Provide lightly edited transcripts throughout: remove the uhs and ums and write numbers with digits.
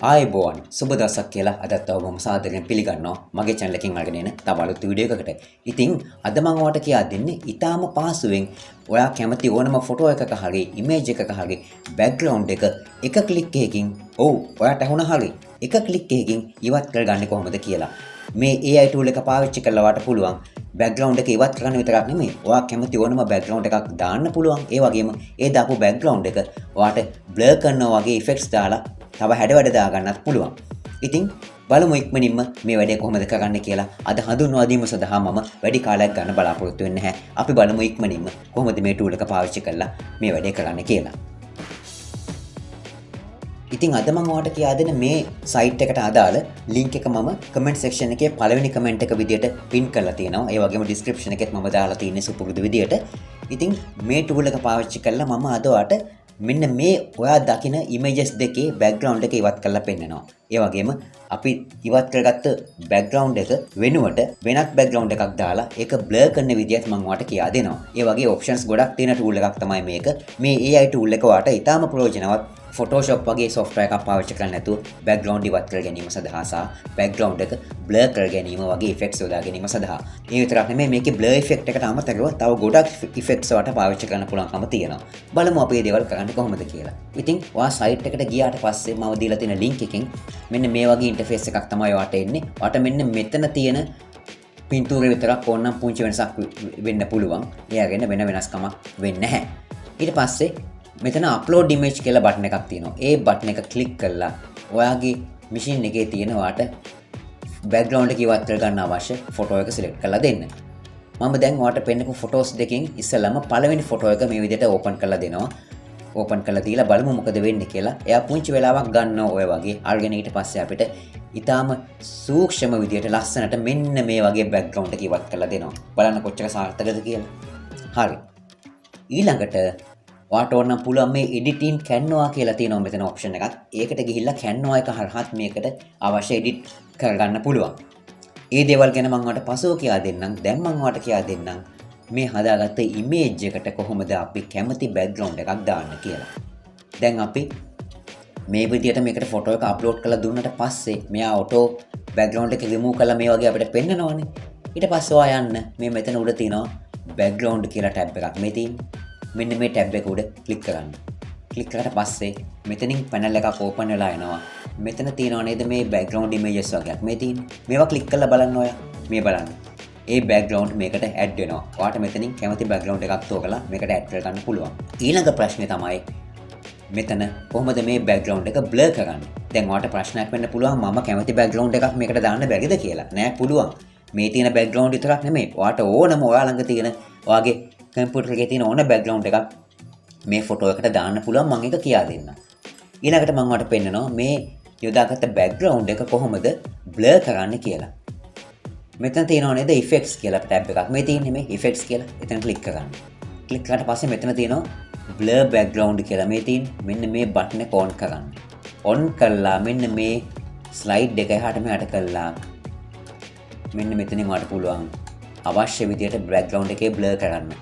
ආයුබෝවන් සුබ දවසක් කියලා අදත් ඔබම සාදරයෙන් පිළිගන්නවා මගේ channel එකකින් අරගෙන එන තව අලුත් වීඩියෝ එකකට. ඉතින් අද මම ඔයාලට කියා දෙන්නේ ඊටාම පහසුවෙන් ඔයා කැමති ඕනම ෆොටෝ එකක හරි ඉමේජ් එකක හරි බෑග්ග්‍රවුන්ඩ් එක ක්ලික් එකකින් ඔයාට ඇහුණා හරි එක ක්ලික් එකකින් ඉවත් කරගන්නේ කොහොමද කියලා. මේ AI tool එක පාවිච්චි කරලා ඔයාට පුළුවන් බෑග්ග්‍රවුන්ඩ් එක ඉවත් කරන්න විතරක් නෙමෙයි ඔයා කැමති ඕනම බෑග්ග්‍රවුන්ඩ් එකක් දාන්න පුළුවන්. ඒ වගේම ඒ දාපු බෑග්ග්‍රවුන්ඩ් එක ඔයාට බ්ලර් කරනවා වගේ ඉෆෙක්ට්ස් දාලා තව හැඩ වැඩ දාගන්නත් පුළුවන්. ඉතින් බලමු ඉක්මනින්ම මේ වැඩේ කොහොමද කරන්න කියලා. අද හඳුන්වා දීම සඳහා මම වැඩි කාලයක් ගන්න බලාපොරොත්තු වෙන්නේ නැහැ. අපි බලමු ඉක්මනින්ම කොහොමද මේ tool එක පාවිච්චි කරලා මේ වැඩේ කරන්න කියලා. ඉතින් අද මම ඔයාලට කියා දෙන මේ site එකට අදාළ link එක මම comment section එකේ පළවෙනි comment එක විදියට pin කරලා තියෙනවා. ඒ වගේම description එකෙත් මම දාලා තියෙන්නේ සුපුරුදු විදියට. ඉතින් මේ tool එක පාවිච්චි කරලා මම අද ඔයාලට මෙන්න මේ ඔයා දකින images දෙකේ background එක ඉවත් කරලා පෙන්නනවා. ඒ වගේම අපි ඉවත් කරගත්ත background එක වෙනුවට වෙනත් background එකක් දාලා ඒක blur කරන විදිහත් මම ඔයාලට කියා දෙනවා. ඒ වගේ options ගොඩක් තියෙන tool එකක් තමයි මේක. මේ AI tool එක ඔයාලට ඉතාම ප්‍රයෝජනවත්. Photoshop වගේ software එකක් පාවිච්චි කරන්නේ නැතුව background ඉවත් කර ගැනීම සඳහා සහ background එක blur කර ගැනීම වගේ effects යොදා ගැනීම සඳහා. ඒ විතරක් නෙමෙයි මේකේ blur effect එකට අමතරව තව ගොඩක් effects වලට පාවිච්චි කරන්න පුළුවන්කම තියෙනවා. බලමු අපි මේ දේවල් කරන්නේ කොහොමද කියලා. ඉතින් ඔයා site එකට ගියාට පස්සේ මම දීලා තියෙන link එකෙන් මෙන්න මේ වගේ interface එකක් තමයි ඔයාට එන්නේ. ඔයාට මෙන්න මෙතන තියෙන පින්තූරේ විතරක් ඕනනම් පුංචි වෙනසක් වෙන්න පුළුවන්. එයාගෙන වෙන වෙනස්කමක් වෙන්නේ නැහැ. ඊට පස්සේ මෙතන upload image කියලා බටන් එකක් තියෙනවා. ඒ බටන් එක ක්ලික් කරලා ඔයාගේ machine එකේ තියෙන ඔයාට background එක ඉවත් කරගන්න අවශ්‍ය ෆොටෝ එක select කරලා දෙන්න. මම දැන් ඔයාට පෙන්නපු photos දෙකෙන් ඉස්සෙල්ලාම පළවෙනි ෆොටෝ එක මේ විදිහට open කරලා දෙනවා. open කරලා දීලා බලමු මොකද වෙන්නේ කියලා. එයා පුංචි වෙලාවක් ගන්නවා ඔය වගේ. අරගෙන ඊට පස්සේ අපිට ඊටාම සූක්ෂම විදිහට ලස්සනට මෙන්න මේ වගේ background එක ඉවත් කරලා දෙනවා. බලන්න කොච්චර සාර්ථකද කියලා. හරි. ඊළඟට ඔයාට ඕන නම් පුළුවන් මේ editing Canva කියලා තියෙනවා මෙතන option එකක්. ඒකට ගිහිල්ලා Canva එක හරහාත් මේකට අවශ්‍ය edit කරගන්න පුළුවන්. ඒ දේවල් ගැන මම ඔයාලට පසුව කියා දෙන්නම්. දැන් මම ඔයාලට කියා දෙන්නම් මේ හදාගත්ත image එකට කොහොමද අපි කැමති background එකක් දාන්න කියලා. දැන් අපි මේ විදියට මේකට ෆොටෝ එක අප්ලෝඩ් කරලා දුන්නට පස්සේ මෙයා auto background එක remove කරලා මේ වගේ අපිට පෙන්නනවනේ. ඊට පස්සේ ඔයා යන්න මේ මෙතන උඩ තියෙනවා background කියලා tab එකක් මේ තියෙන්නේ. මෙන්න මේ ටැබ් එක උඩ ක්ලික් කරන්න. ක්ලික් කරලා පස්සේ මෙතනින් පැනල් එකක් ඕපන් වෙලා එනවා. මෙතන තියෙනව නේද මේ background images වගේක් මේ තියෙන්නේ. මේවා ක්ලික් කරලා බලන්න ඔයා. මේ බලන්න. ඒ background මේකට add වෙනවා. ඔයාට මෙතනින් කැමති background එකක් තෝරලා මේකට add කරගන්න පුළුවන්. ඊළඟ ප්‍රශ්නේ තමයි මෙතන කොහොමද මේ background එක blur කරන්නේ? දැන් ඔයාට ප්‍රශ්නයක් වෙන්න පුළුවන් මම කැමති background එකක් මේකට දාන්න බැරිද කියලා. නෑ පුළුවන්. මේ තියෙන background විතරක් නෙමෙයි. ඔයාට ඕනම ඔයා ළඟ තියෙන ඔයාගේ කම්පියුටර් එකේ තියෙන ඕන බෑග්ග්‍රවුන්ඩ් එකක් මේ ෆොටෝ එකට දාන්න පුළුවන් මම ඒක කියා දෙන්නම්. ඊළඟට මම ඔයාලට පෙන්නනවා මේ යොදාගත්ත බෑග්ග්‍රවුන්ඩ් එක කොහොමද බ්ලර් කරන්න කියලා. මෙතන තියෙනව නේද effects කියලා ටැබ් එකක්. මේ තියෙන්නේ මේ effects කියලා. එතන ක්ලික් කරගන්න. ක්ලික් කරාට පස්සේ මෙතන තියෙනවා blur background කියලා. මේ තියෙන්නේ මෙන්න මේ බටන් එක on කරන්න. on කළා මෙන්න මේ ස්ලයිඩ් එක එහාට මෙහාට කළා. මෙන්න මෙතනින් ඔයාලට පුළුවන් අවශ්‍ය විදියට background එකේ blur කරන්න.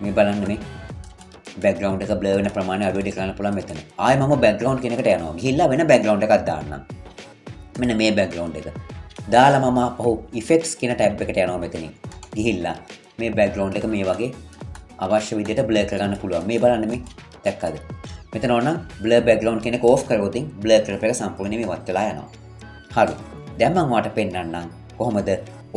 මේ බලන්න මේ background එක blur වෙන ප්‍රමාණය අඩු වැඩි කරන්න පුළුවන් මෙතන. ආයෙ මම background කියන එකට යනවා. ගිහිල්ලා වෙන background එකක් දාන්නම්. මෙන්න මේ background එක. දාලා මම අපහු effects කියන tab එකට යනවා මෙතනින්. ගිහිල්ලා මේ background එක මේ වගේ අවශ්‍ය විදියට blur කරගන්න පුළුවන්. මේ බලන්න මේ දැක්කද? මෙතන ඕන blur background කියන එක off කරගොත් blur කරපු එක සම්පූර්ණයෙන්ම ඉවත් වෙලා යනවා. හරි. දැන් මම ඔයාලට පෙන්නන්නම් කොහොමද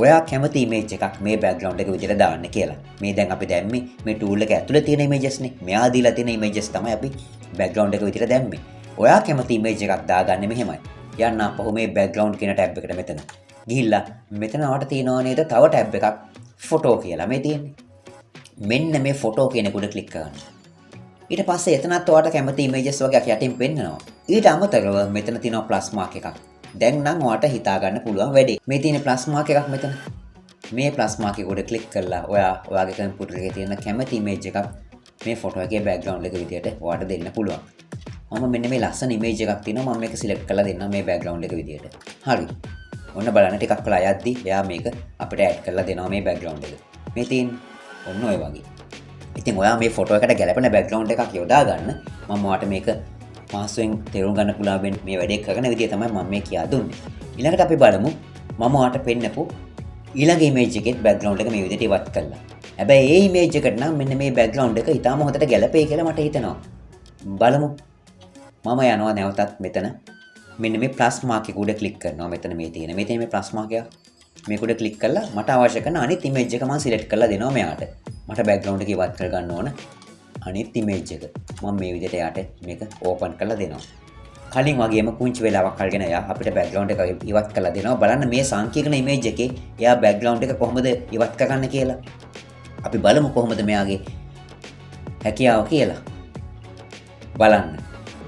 ඔයා කැමති image එකක් මේ background එක විදිහට දාන්න කියලා. මේ දැන් අපි දැම්මේ මේ tool එක ඇතුලේ තියෙන images නේ. මෙයා දීලා තියෙන images තමයි අපි background එක විදිහට දැම්මේ. ඔයා කැමති image එකක් දාගන්නේ මෙහෙමයි. යන්න අපහු මේ background කියන tab එකට මෙතන. ගිහිල්ලා මෙතන ඔයාට තියෙනව නේද තව tab එකක් photo කියලා මේ තියෙන්නේ. මෙන්න මේ photo කියන එක උඩ ක්ලික් කරන්න. ඊට පස්සේ එතනත් ඔයාට කැමති images වගේක් යටින් පෙන්නනවා. ඊට අමතරව මෙතන තියෙනවා plus mark එකක්. දැන් නම් ඔයාට හිතා ගන්න පුළුවන් වැඩේ. මේ තියෙන plus mark එකක් මෙතන. මේ plus mark එක උඩ ක්ලික් කරලා ඔයාගේ කම්පියුටර් එකේ තියෙන කැමති image එකක් මේ ෆොටෝ එකේ background එක විදියට ඔයාට දෙන්න පුළුවන්. මම මෙන්න මේ ලස්සන image එකක් තියෙනවා මම මේක select කරලා දෙන්නම් මේ background එක විදියට. හරි. ඔන්න බලන්න ටිකක් වෙලා යද්දි එයා මේක අපිට add කරලා දෙනවා මේ background එක. මේ තියෙන්නේ ඔන්න ඔය වගේ. ඉතින් ඔයා මේ ෆොටෝ එකට ගැලපෙන background එකක් යොදා ගන්න මම ඔයාට මේක පහසුවෙන් තේරුම් ගන්න පුළුවන් මේ වැඩේ කරන විදිය තමයි මම මේ කියා දුන්නේ. ඊළඟට අපි බලමු මම ඔයාලට පෙන්නපු ඊළඟ ඉමේජ් එකේ බෑග්ග්‍රවුන්ඩ් එක මේ විදිහට ඉවත් කළා. හැබැයි ඒ ඉමේජ් එකට නම් මෙන්න මේ බෑග්ග්‍රවුන්ඩ් එක ඊටාම හොඳට ගැලපෙයි කියලා මට හිතෙනවා. බලමු. මම යනවා නැවතත් මෙතන මෙන්න මේ ප්ලස් මාක් එක උඩ ක්ලික් කරනවා. මෙතන මේ තියෙන මේ ප්ලස් මාක් එක මේක උඩ ක්ලික් කරලා මට අවශ්‍ය කරන අනිත් ඉමේජ් එක මම සිලෙක්ට් කරලා දෙනවා මෙයාට. මට බෑග්ග්‍රවුන්ඩ් එක ඉවත් කර ගන්න ඕන අනිත් ඉමේජ් එක. මම මේ විදිහට යාට මේක ඕපන් කරලා දෙනවා. කලින් වගේම පුංචි වෙලාවක් අරගෙන එයා අපිට බෑග්ග්‍රවුන්ඩ් එක ඉවත් කරලා දෙනවා. බලන්න මේ සංකීර්ණ ඉමේජ් එකේ එයා බෑග්ග්‍රවුන්ඩ් එක කොහොමද ඉවත් කරගන්න කියලා. අපි බලමු කොහොමද මෙයාගේ හැකියාව කියලා. බලන්න.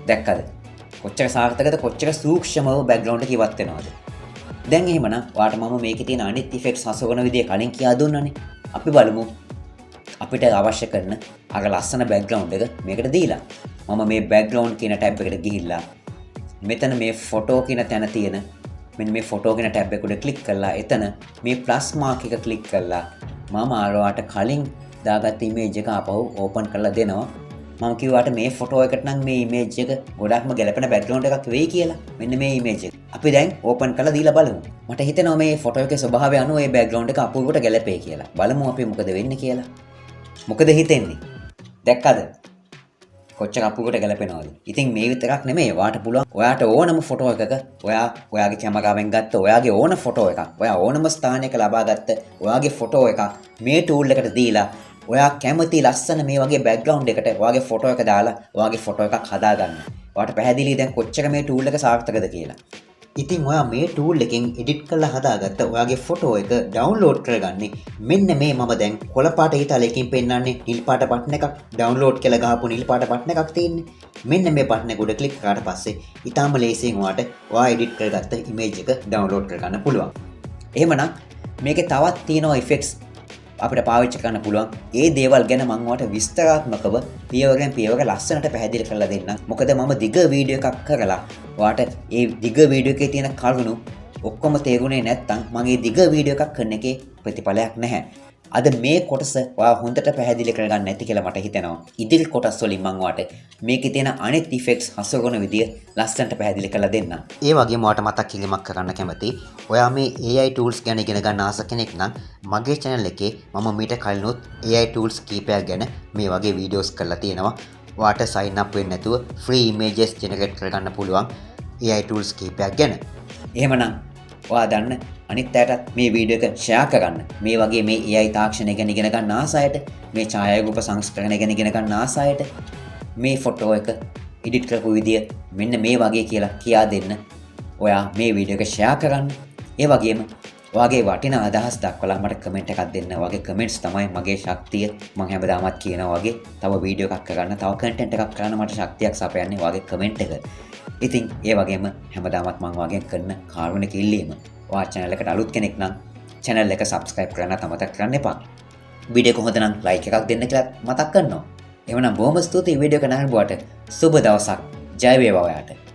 දැක්කද? කොච්චර සාර්ථකද කොච්චර සූක්ෂමව බෑග්ග්‍රවුන්ඩ් එක ඉවත් වෙනවද? දැන් එහෙමනම් ඔයාලට මම මේකේ තියෙන අනිත් ඉෆෙක්ට්ස් හසුරවන විදිය කලින් කියා දුන්නානේ. අපි බලමු අපිට අවශ්‍ය කරන අර ලස්සන බෑග්ග්‍රවුන්ඩ් එක මේකට දීලා. මම මේ බෑග්ග්‍රවුන්ඩ් කියන ටැබ් එකට ගිහිල්ලා මෙතන මේ ෆොටෝ කියන තැන තියෙන මෙන්න මේ ෆොටෝ කියන ටැබ් එක උඩ ක්ලික් කරලා එතන මේ ප්ලස් මාක් එක ක්ලික් කරලා මම ආරවාට කලින් දාගත්ත ඉමේජ් එක ආපහු ඕපන් කරලා දෙනවා. මම කිව්වාට මේ ෆොටෝ එකට නම් මේ ඉමේජ් එක ගොඩක්ම ගැලපෙන බෑග්ග්‍රවුන්ඩ් එකක් වෙයි කියලා. මෙන්න මේ ඉමේජ් එක. අපි දැන් ඕපන් කරලා දීලා බලමු. මට හිතෙනවා මේ ෆොටෝ එකේ ස්වභාවය අනුව මේ බෑග්ග්‍රවුන්ඩ් එක අපූර්වට ගැලපෙයි කියලා. බලමු අපි මොකද වෙන්නේ කියලා. මොකද හිතෙන්නේ? දැක්කද? කොච්චර අපූර්වට ගැලපෙනවද? ඉතින් මේ විතරක් නෙමෙයි. ඔයාට පුළුවන් ඔයාට ඕනම ෆොටෝ එකක ඔයාගේ කැමරාවෙන් ගත්ත ඔයාගේ ඕන ෆොටෝ එකක් ඔයා ඕනම ස්ථානයක ලබාගත්ත ඔයාගේ ෆොටෝ එකක් මේ ටූල් එකට දීලා ඔයා කැමති ලස්සන මේ වගේ බෑග්ග්‍රවුන්ඩ් එකට ඔයාගේ ෆොටෝ එක දාලා ඔයාගේ ෆොටෝ එකක් හදාගන්න. ඔයාට පැහැදිලි දැන් කොච්චර මේ ටූල් එක සාර්ථකද කියලා. ඉතින් ඔයා මේ ටූල් එකෙන් එඩිට් කරලා හදාගත්ත ඔයාගේ ෆොටෝ එක ඩවුන්ලෝඩ් කරගන්නේ මෙන්න මේ මම දැන් කොළ පාට ඉතාලයකින් පෙන්නන්නේ නිල් පාට බටන් එකක් ඩවුන්ලෝඩ් කියලා ගහපු නිල් පාට බටන් එකක් තියෙන්නේ. මෙන්න මේ බටන් එක උඩ ක්ලික් කරාට පස්සේ ඊටාම ලේසියෙන් ඔයාට ඔයා එඩිට් කරගත්ත ඉමේජ් එක ඩවුන්ලෝඩ් කරගන්න පුළුවන්. එහෙමනම් මේකේ තවත් තියෙනවා ඉෆෙක්ට්ස් අපිට පාවිච්චි කරන්න පුළුවන්. ඒ දේවල් ගැන මම ඔයාලට විස්තරාත්මකව පියවරෙන් පියවර ලස්සනට පැහැදිලි කරලා දෙන්නම්. මොකද මම දිග වීඩියෝ එකක් කරලා ඔයාලට ඒ දිග වීඩියෝ එකේ තියෙන කරුණු ඔක්කොම තේරුනේ නැත්නම් මගේ දිග වීඩියෝ එකක් කරන එකේ ප්‍රතිඵලයක් නැහැ. අද මේ කොටස ඔයා හොඳට පැහැදිලි කරගන්න නැති කියලා මට හිතෙනවා. ඉදිරි කොටස් වලින් මම ඔයාලට මේකේ තියෙන අනිත් ඉෆෙක්ට්ස් හසුරවන විදිය ලස්සනට පැහැදිලි කරලා දෙන්නම්. ඒ වගේම ඔයාලට මතක් කිරීමක් කරන්න කැමතියි. ඔයා මේ AI tools ගැන ඉගෙන ගන්න ආස කෙනෙක් නම් මගේ channel එකේ මම මීට කලිනුත් AI tools කීපයක් ගැන මේ වගේ වීඩියෝස් කරලා තියෙනවා. ඔයාට sign up වෙන්න නැතුව free images generate කරගන්න පුළුවන් AI tools කීපයක් ගැන. එහෙමනම් ඔයා දන්න අනිත් අයටත් මේ වීඩියෝ එක ෂෙයා කරන්න. මේ වගේ මේ AI තාක්ෂණය ගැන ඉගෙන ගන්න ආස අයට, මේ ඡායාරූප සංස්කරණය ගැන ඉගෙන ගන්න ආස අයට මේ ෆොටෝ එක එඩිට් කරපු විදිය මෙන්න මේ වගේ කියලා කියා දෙන්න. ඔයා මේ වීඩියෝ එක ෂෙයා කරන්න. ඒ වගේම ඔයාගේ වටිනා අදහස් දක්වලා මට කමෙන්ට් එකක් දෙන්න. ඔයාගේ කමෙන්ට්ස් තමයි මගේ ශක්තිය. මම හැමදාමත් කියනවා වගේ තව වීඩියෝ එකක් කරන්න, තව කන්ටෙන්ට් එකක් කරන්න මට ශක්තියක් සපයන්නේ ඔයාගේ කමෙන්ට් එක. ඉතින් ඒ වගේම හැමදාමත් මම ඔයාගෙන් කරන කාරුණික ඉල්ලීම ඔයා channel එකට අලුත් කෙනෙක් නම් channel එක subscribe කරන්න අමතක කරන්න එපා. වීඩියෝ එක හොඳ නම් like එකක් දෙන්න කියලා මතක් කරනවා. එහෙනම් බොහොම ස්තුතියි වීඩියෝ එක නරඹුවට. සුබ දවසක්. ජය වේවා ඔයාට.